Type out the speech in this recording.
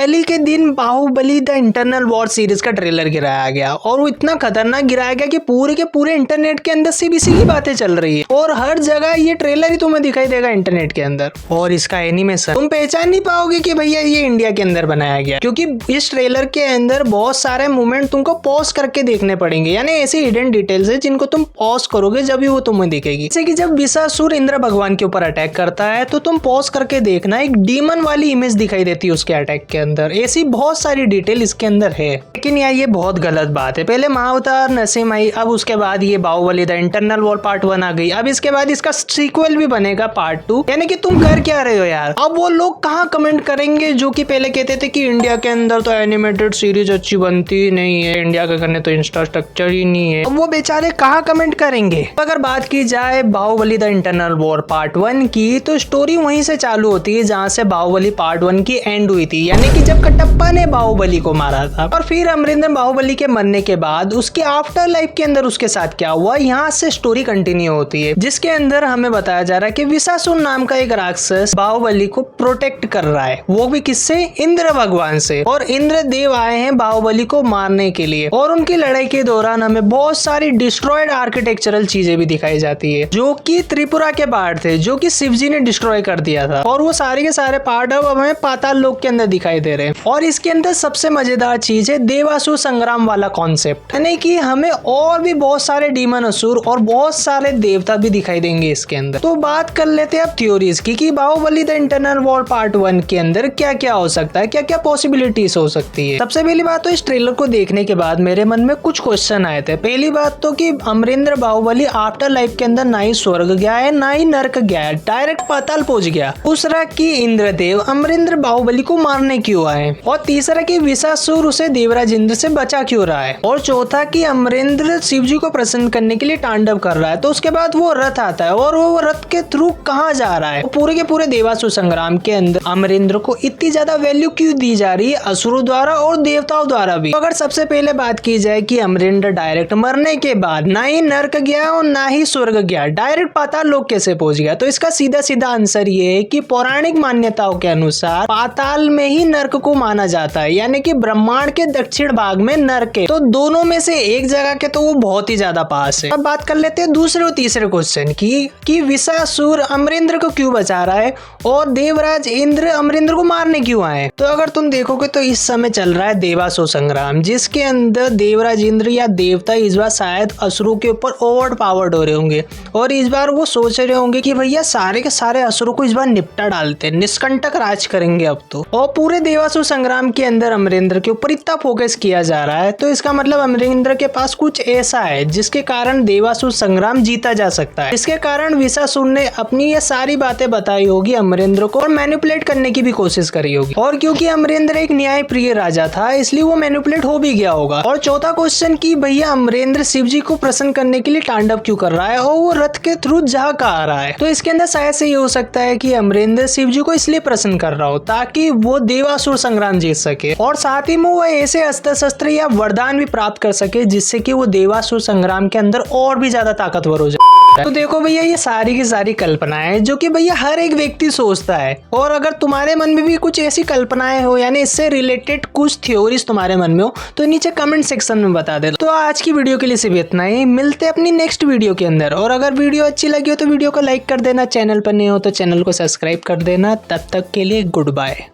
दिवाली के दिन Baahubali the internal war series का ट्रेलर गिराया गया और वो इतना खतरनाक गिराया गया कि पूरे के पूरे इंटरनेट के अंदर सीबीसी की बातें चल रही है और हर जगह ये ट्रेलर ही तुम्हें दिखाई देगा इंटरनेट के अंदर। और इसका एनिमेशन तुम पहचान नहीं पाओगे कि भैया ये इंडिया के अंदर बनाया गया, क्योंकि इस ट्रेलर के अंदर बहुत सारे मूवमेंट तुमको पॉज करके देखने पड़ेंगे, यानी ऐसी हिडन डिटेल्स है जिनको तुम पॉज करोगे जब भी वो तुम्हें दिखेगी। जैसे कि जब विशासुर इंद्र भगवान के ऊपर अटैक करता है तो तुम पॉज करके देखना, एक डीमन वाली इमेज दिखाई देती है उसके अटैक के अंदर। ऐसी बहुत सारी डिटेल इसके अंदर है, लेकिन यार ये बहुत गलत बात है। पहले महाअवतार नरसिम्हा आई, अब उसके बाद ये Baahubali the internal war part 1 आ गई, अब इसके बाद इसका सीक्वल भी बनेगा पार्ट 2। यानी कि तुम कर क्या रहे हो यार? अब वो लोग कहाँ कमेंट करेंगे जो कि पहले कहते थे कि इंडिया के अंदर तो एनिमेटेड सीरीज अच्छी बनती नहीं है, इंडिया का करने तो इंफ्रास्ट्रक्चर ही नहीं है। अब वो बेचारे कहाँ कमेंट करेंगे? अगर बात की जाए Baahubali the internal war part 1 की, तो स्टोरी वहीं से चालू होती है जहाँ से बाहुबली पार्ट 1 की एंड हुई थी, यानी कि जब कटप्पा ने बाहुबली को मारा था। और फिर अमरिंदर बाहुबली के मरने के बाद उसके आफ्टर लाइफ के अंदर उसके साथ क्या हुआ, यहाँ से स्टोरी कंटिन्यू होती है, जिसके अंदर हमें बताया जा रहा है कि विशासुर नाम का एक राक्षस बाहुबली को प्रोटेक्ट कर रहा है, वो भी किससे? इंद्र भगवान से। और इंद्र देव आए हैं बाहुबली को मारने के लिए, और उनकी लड़ाई के दौरान हमें बहुत सारी डिस्ट्रॉयड आर्किटेक्चरल चीजें भी दिखाई जाती है, जो कि त्रिपुरा के पार्ट थे, जो कि शिवजी ने डिस्ट्रॉय कर दिया था। और वो सारे के सारे पार्ट अब हमें पाताल लोक के अंदर दिखाई दे रहे हैं। और इसके अंदर सबसे मजेदार चीज है देवासुर संग्राम वाला कॉन्सेप्ट, यानी कि हमें और भी बहुत सारे डीमन असुर और बहुत सारे देवता भी दिखाई देंगे इसके अंदर। तो बात कर लेते हैं अब थ्योरीज की कि Baahubali the internal war part 1 के अंदर क्या क्या हो सकता है, क्या क्या पॉसिबिलिटीज हो सकती है। सबसे पहली बात तो इस ट्रेलर को देखने के बाद मेरे मन में कुछ क्वेश्चन आए थे। पहली बात तो कि अमरिंदर बाहुबली आफ्टर लाइफ के अंदर ना ही स्वर्ग गया है ना ही नर्क गया है, डायरेक्ट पाताल पहुंच गया। दूसरा कि इंद्रदेव अमरिंदर बाहुबली को मारने क्यों आए, और तीसरा कि विशासुर उसे देवराज इंद्र से बचा क्यों रहा है, और चौथा कि अमरिंदर शिवजी को प्रसन्न करने के लिए तांडव कर रहा है। तो उसके बाद वो रथ आता है और वो रथ के थ्रू कहाँ जा रहा है। पूरे के पूरे देवासुर संग्राम के अंदर अमरिंदर को इतनी ज्यादा वैल्यू क्यों दी जा रही है असुरों द्वारा और देवताओं द्वारा भी। तो अगर सबसे पहले बात की जाए कि अमरिंदर डायरेक्ट मरने के बाद ना ही नर्क गया और ना ही स्वर्ग गया, डायरेक्ट पाताल लोक कैसे पहुंच गया? तो इसका सीधा सीधा आंसर ये है कि पौराणिक मान्यताओं के अनुसार पाताल में ही नर्क को माना जाता है, यानी कि ब्रह्मांड के दक्षिण भाग में नर्क है, तो दोनों में से एक जगह के तो वो बहुत ही ज्यादा पास है। अब बात कर लेते हैं दूसरे और तीसरे क्वेश्चन की कि विशासुर अमरिंदर को क्यों बचा रहा है और देवराज इंद्र अमरिंदर को मारने क्यों आए। तो अगर तुम देखोगे तो इस समय चल रहा है देवासुर संग्राम, जिसके अंदर देवराज इंद्र या देवता इस बार शायद असुरों के ऊपर ओवर पावर्ड हो रहे होंगे, और इस बार वो सोच रहे होंगे कि भैया सारे के सारे असुरों को इस बार निपटा डालते हैं, निष्कंटक राज करेंगे अब तो। और पूरे देवासुर संग्राम के अंदर अमरिंदर के ऊपर इतना फोकस किया जा रहा है, तो इसका मतलब अमरिंदर के पास कुछ ऐसा है जिसके कारण देवासुर संग्राम जीता जा सकता है। इसके कारण विशासुर ने अपनी ये सारी बातें बताई होगी अमरिंदर को और मैनिपुलेट करने की भी कोशिश करी होगी, और क्योंकि अमरिंदर एक न्याय प्रिय राजा था इसलिए वो मैनिपुलेट हो भी गया होगा। और चौथा क्वेश्चन कि भैया अमरिंदर शिवजी को प्रसन्न करने के लिए तांडव क्यों कर रहा है और वो रथ के थ्रू जा कहाँ रहा है। तो इसके अंदर शायद से ये हो सकता है कि अमरिंदर शिवजी को इसलिए प्रसन्न कर रहा हो ताकि वो देवासुर संग्राम जीत सके, और साथ ही में वो ऐसे अस्त्र शस्त्र या वरदान भी प्राप्त कर सके जिससे कि वो देवासुर संग्राम के अंदर और भी ज्यादा ताकतवर हो जाए। तो देखो भैया ये सारी की सारी कल्पनाएं जो कि भैया हर एक व्यक्ति सोचता है, और अगर तुम्हारे मन में भी कुछ ऐसी कल्पनाएं हो यानी इससे रिलेटेड कुछ थ्योरीज तुम्हारे मन में हो तो नीचे कमेंट सेक्शन में बता दे। तो आज की वीडियो के लिए सिर्फ इतना ही, मिलते हैं अपनी नेक्स्ट वीडियो के अंदर। और अगर वीडियो अच्छी लगी हो तो वीडियो को लाइक कर देना, चैनल पर नहीं हो तो चैनल को सब्सक्राइब कर देना। तब तक के लिए गुड बाय।